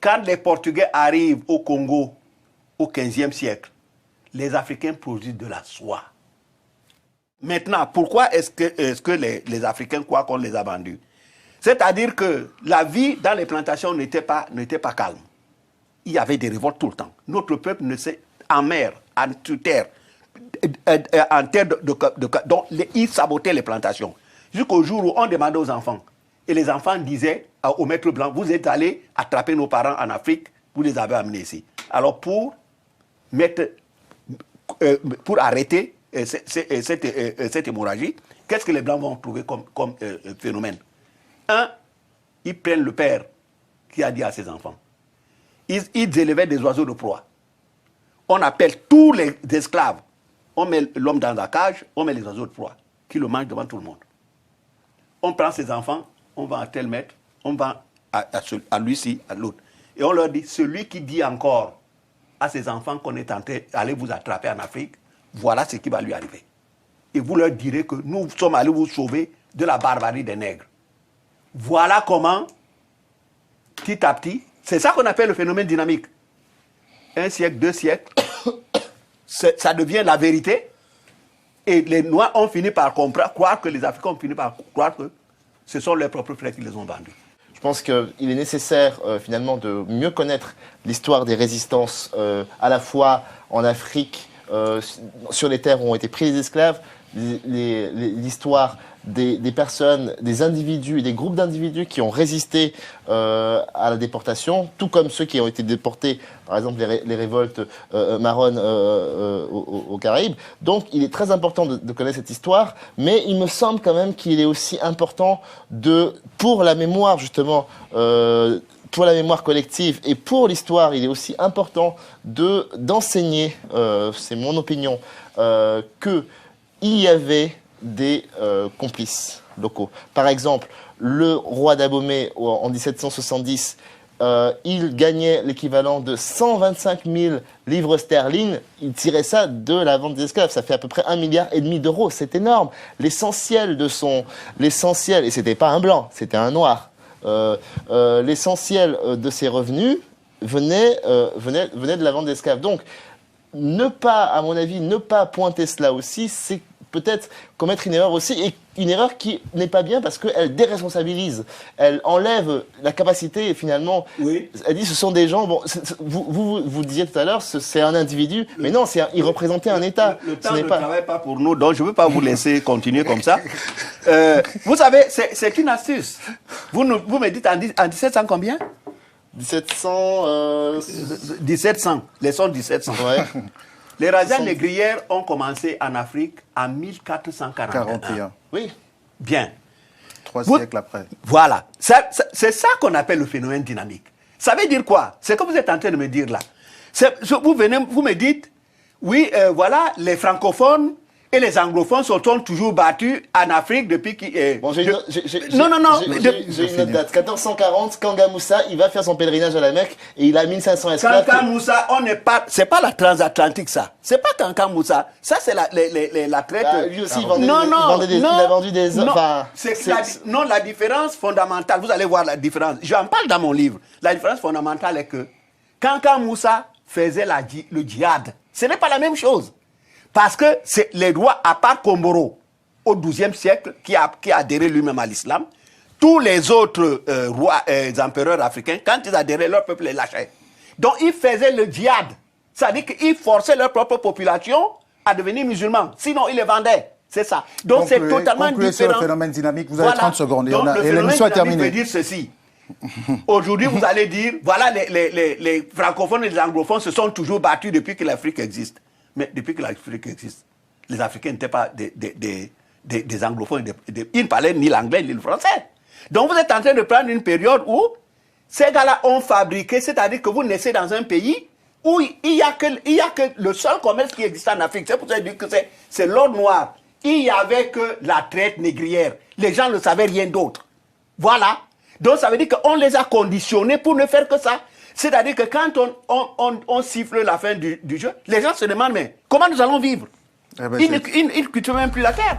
quand les Portugais arrivent au Congo au XVe siècle, les Africains produisent de la soie. Maintenant, pourquoi est-ce que les Africains croient qu'on les a vendus? C'est-à-dire que la vie dans les plantations n'était pas calme. Il y avait des révoltes tout le temps. Notre peuple ne sait, en mer, en terre, donc ils sabotaient les plantations. Jusqu'au jour où on demandait aux enfants, et les enfants disaient au maître blanc, vous êtes allés attraper nos parents en Afrique, vous les avez amenés ici. Alors pour arrêter cette hémorragie, qu'est-ce que les blancs vont trouver comme phénomène? Un, ils prennent le père qui a dit à ses enfants. Ils élevaient des oiseaux de proie. On appelle tous les esclaves. On met l'homme dans la cage, on met les oiseaux de proie, qui le mangent devant tout le monde. On prend ses enfants, on va à tel maître, on va à lui-ci, à l'autre. Et on leur dit, celui qui dit encore à ses enfants qu'on est en train d'aller vous attraper en Afrique, voilà ce qui va lui arriver. Et vous leur direz que nous sommes allés vous sauver de la barbarie des nègres. Voilà comment, petit à petit, c'est ça qu'on appelle le phénomène dynamique. Un siècle, 2 siècles, ça devient la vérité. Et les Noirs ont fini par croire que les Africains ont fini par croire que ce sont leurs propres frères qui les ont vendus. Je pense qu'il est nécessaire finalement de mieux connaître l'histoire des résistances à la fois en Afrique, sur les terres où ont été pris les esclaves, l'histoire des personnes, des individus et des groupes d'individus qui ont résisté à la déportation, tout comme ceux qui ont été déportés, par exemple les révoltes marronnes aux Caraïbes. Donc il est très important de connaître cette histoire, mais il me semble quand même qu'il est aussi important pour la mémoire justement, pour la mémoire collective et pour l'histoire, il est aussi important d'enseigner, c'est mon opinion, qu'il y avait des complices locaux. Par exemple, le roi d'Abomey, en 1770, il gagnait l'équivalent de 125 000 livres sterling. Il tirait ça de la vente des esclaves. Ça fait à peu près 1,5 milliard d'euros. C'est énorme. L'essentiel, et c'était pas un blanc, c'était un noir. L'essentiel de ses revenus venait de la vente d'esclaves. Donc, à mon avis, ne pas pointer cela aussi, c'est peut-être commettre une erreur aussi, et une erreur qui n'est pas bien parce qu'elle déresponsabilise, elle enlève la capacité, finalement, oui. Elle dit ce sont des gens, bon, vous disiez tout à l'heure, c'est un individu, mais non, il représentait un État. Le temps ne travaille pas pour nous, donc je ne veux pas vous laisser continuer comme ça. Vous savez, c'est une astuce. Vous me dites en 1700 combien? 1700, leçon 1700. Ouais. Les razzias négrières ont commencé en Afrique en 1441. Oui. Bien. 3 siècles après. Voilà. C'est ça qu'on appelle le phénomène dynamique. Ça veut dire quoi? C'est comme vous êtes en train de me dire là. Vous me dites, oui, voilà, les francophones et les anglophones sont toujours battus en Afrique depuis qu'ils... Bon, j'ai une date. 1440, Kanga Moussa, il va faire son pèlerinage à la Mecque et il a 1500 esclaves. Kanga Moussa, c'est pas la transatlantique, ça. C'est pas Kanga Moussa. Ça, c'est la traite... lui aussi, il a vendu des... Non, la différence fondamentale, vous allez voir la différence. J'en parle dans mon livre. La différence fondamentale est que Kanga Moussa faisait le djihad. Ce n'est pas la même chose. Parce que c'est les rois, à part Komboro, au XIIe siècle, qui a adhéré lui-même à l'islam, tous les autres empereurs africains, quand ils adhéraient, leur peuple les lâchait. Donc ils faisaient le djihad. C'est-à-dire qu'ils forçaient leur propre population à devenir musulmans. Sinon, ils les vendaient. C'est ça. Donc c'est totalement différent. Sur le phénomène dynamique, vous avez 30 secondes. Et l'émission est terminée. Je veux dire ceci. Aujourd'hui, vous allez dire, voilà, les francophones et les anglophones se sont toujours battus depuis que l'Afrique existe. Mais depuis que l'Afrique existe, les Africains n'étaient pas des anglophones. Ils ne parlaient ni l'anglais ni le français. Donc vous êtes en train de prendre une période où ces gars-là ont fabriqué, c'est-à-dire que vous naissez dans un pays où il n'y a que le seul commerce qui existe en Afrique. C'est pour ça que je dis que c'est l'or noir. Il n'y avait que la traite négrière. Les gens ne savaient rien d'autre. Voilà. Donc ça veut dire qu'on les a conditionnés pour ne faire que ça. C'est-à-dire que quand on siffle la fin du jeu, les gens se demandent, mais comment nous allons vivre? Ils ne cultivent même plus la terre.